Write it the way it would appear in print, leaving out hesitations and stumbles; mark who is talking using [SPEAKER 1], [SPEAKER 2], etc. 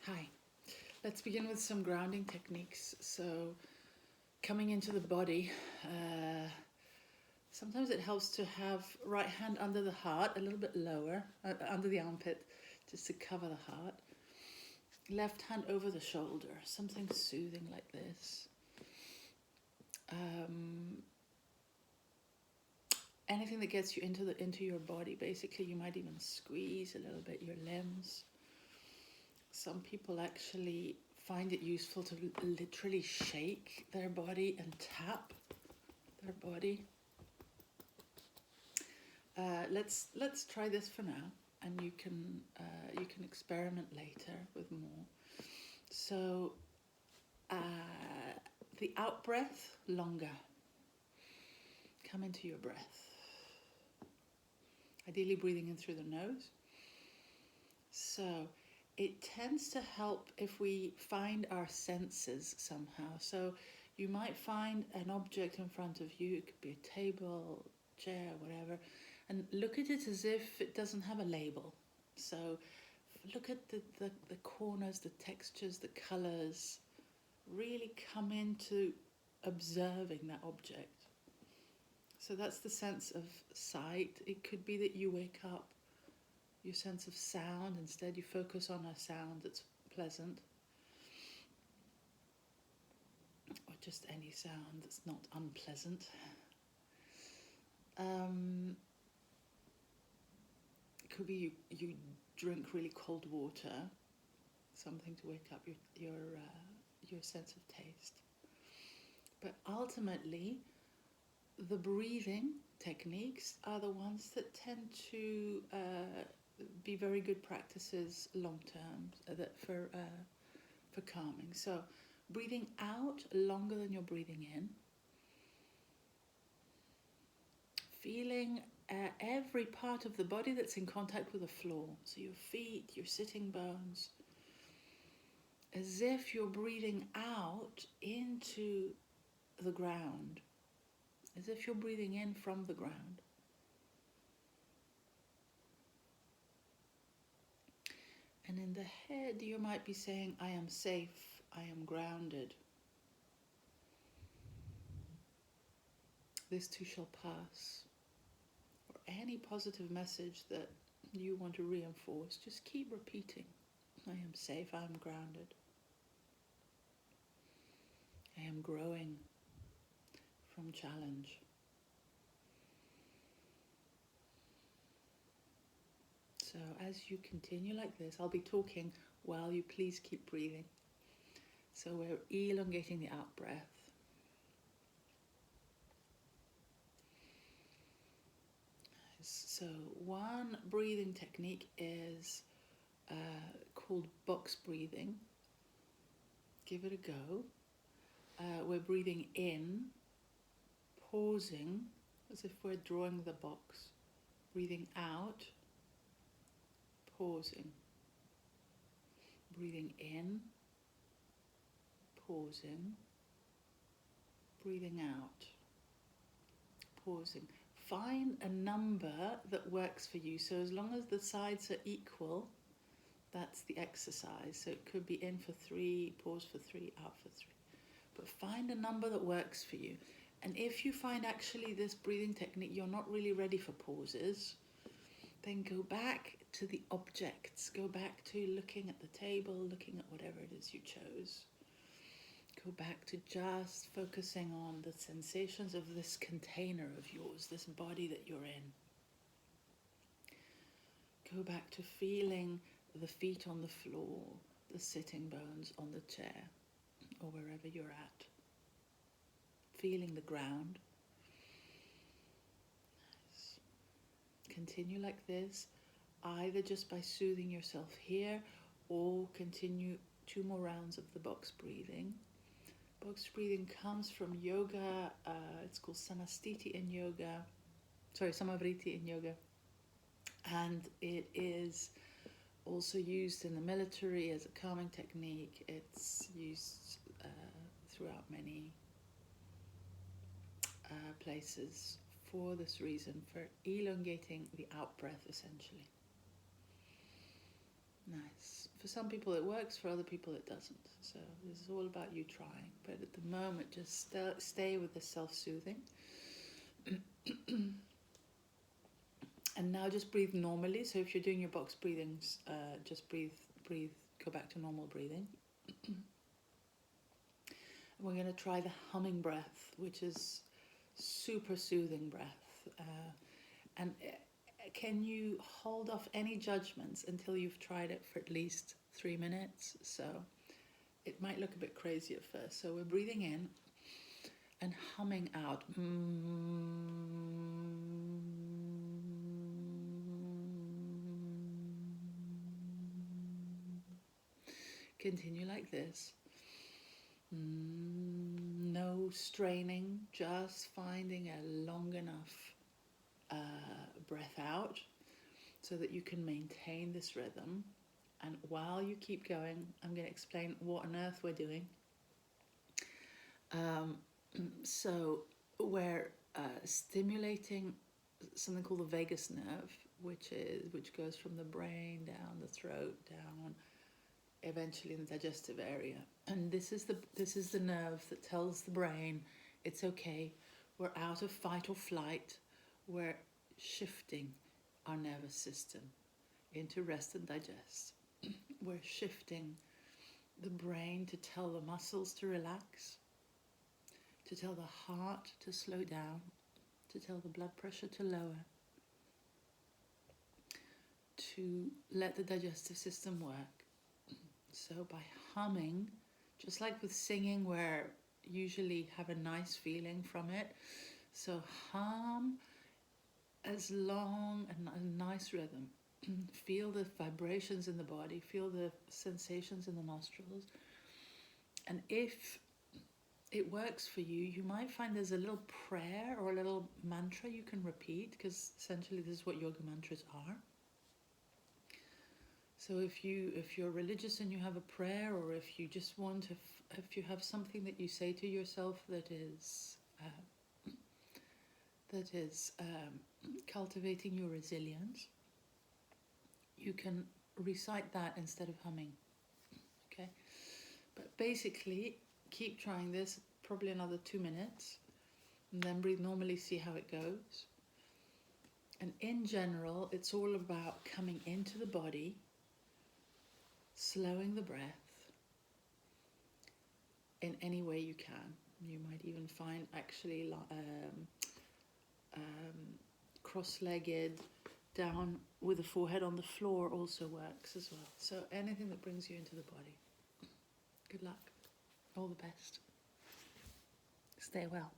[SPEAKER 1] Hi. Let's begin with some grounding techniques. So, coming into the body, sometimes it helps to have right hand under the heart, a little bit lower, under the armpit, just to cover the heart. Left hand over the shoulder, something soothing like this. Anything that gets you into your body. Basically, you might even squeeze a little bit your limbs. Some people actually find it useful to literally shake their body and tap their body. Let's try this for now, and you can experiment later with more. So the out breath, longer. Come into your breath. Ideally breathing in through the nose. So it tends to help if we find our senses somehow. So you might find an object in front of you. It could be a table, chair, whatever, and look at it as if it doesn't have a label. So look at the corners, the textures, the colors. Really come into observing that object. So that's the sense of sight. It could be that you wake up, your sense of sound, instead you focus on a sound that's pleasant. Or just any sound that's not unpleasant. It could be you drink really cold water, something to wake up your sense of taste. But ultimately, the breathing techniques are the ones that tend to be very good practices long term for calming. So breathing out longer than you're breathing in. Feeling every part of the body that's in contact with the floor. So your feet, your sitting bones. As if you're breathing out into the ground. As if you're breathing in from the ground. And in the head, you might be saying, I am safe, I am grounded. This too shall pass. Or any positive message that you want to reinforce, just keep repeating. I am safe, I am grounded. I am growing from challenge. So as you continue like this, I'll be talking while you please keep breathing. So we're elongating the out breath. So one breathing technique is called box breathing. Give it a go. We're breathing in, pausing, as if we're drawing the box. Breathing out, pausing. Breathing in, pausing. Breathing out, pausing. Find a number that works for you. So as long as the sides are equal, that's the exercise. So it could be in for 3, pause for 3, out for 3. But find a number that works for you. And if you find actually this breathing technique, you're not really ready for pauses, then go back to the objects. Go back to looking at the table, looking at whatever it is you chose. Go back to just focusing on the sensations of this container of yours, this body that you're in. Go back to feeling the feet on the floor, the sitting bones on the chair, or wherever you're at. Feeling the ground. Continue like this, either just by soothing yourself here, or continue 2 more rounds of the box breathing. Box breathing comes from yoga. It's called Samastiti in yoga. Samavriti in yoga. And it is also used in the military as a calming technique. It's used throughout many places for this reason, for elongating the out breath essentially. Nice. For some people it works, for other people it doesn't. So this is all about you trying. But at the moment, just stay with the self-soothing. And now just breathe normally. So if you're doing your box breathings, just breathe, go back to normal breathing. We're going to try the humming breath, which is super soothing breath. And can you hold off any judgments until you've tried it for at least 3 minutes? So it might look a bit crazy at first. So we're breathing in and humming out. Continue like this. No straining, just finding a long enough breath out so that you can maintain this rhythm. And while you keep going, I'm going to explain what on earth we're doing. So we're stimulating something called the vagus nerve, which goes from the brain down the throat, down eventually in the digestive area. And this is the nerve that tells the brain it's okay, we're out of fight or flight, we're shifting our nervous system into rest and digest. We're shifting the brain to tell the muscles to relax, to tell the heart to slow down, to tell the blood pressure to lower, to let the digestive system work. So by humming, just like with singing where you usually have a nice feeling from it, so hum as long and a nice rhythm. Feel the vibrations in the body, feel the sensations in the nostrils. And if it works for you, you might find there's a little prayer or a little mantra you can repeat, because essentially this is what yoga mantras are. So if you're religious and you have a prayer, or if you just want to, if you have something that you say to yourself that is cultivating your resilience, you can recite that instead of humming. Okay, but basically keep trying this, probably another 2 minutes, and then breathe normally, see how it goes. And in general, it's all about coming into the body, slowing the breath in any way you can. You might even find actually cross-legged, down with the forehead on the floor also works as well. So anything that brings you into the body. Good luck. All the best. Stay well.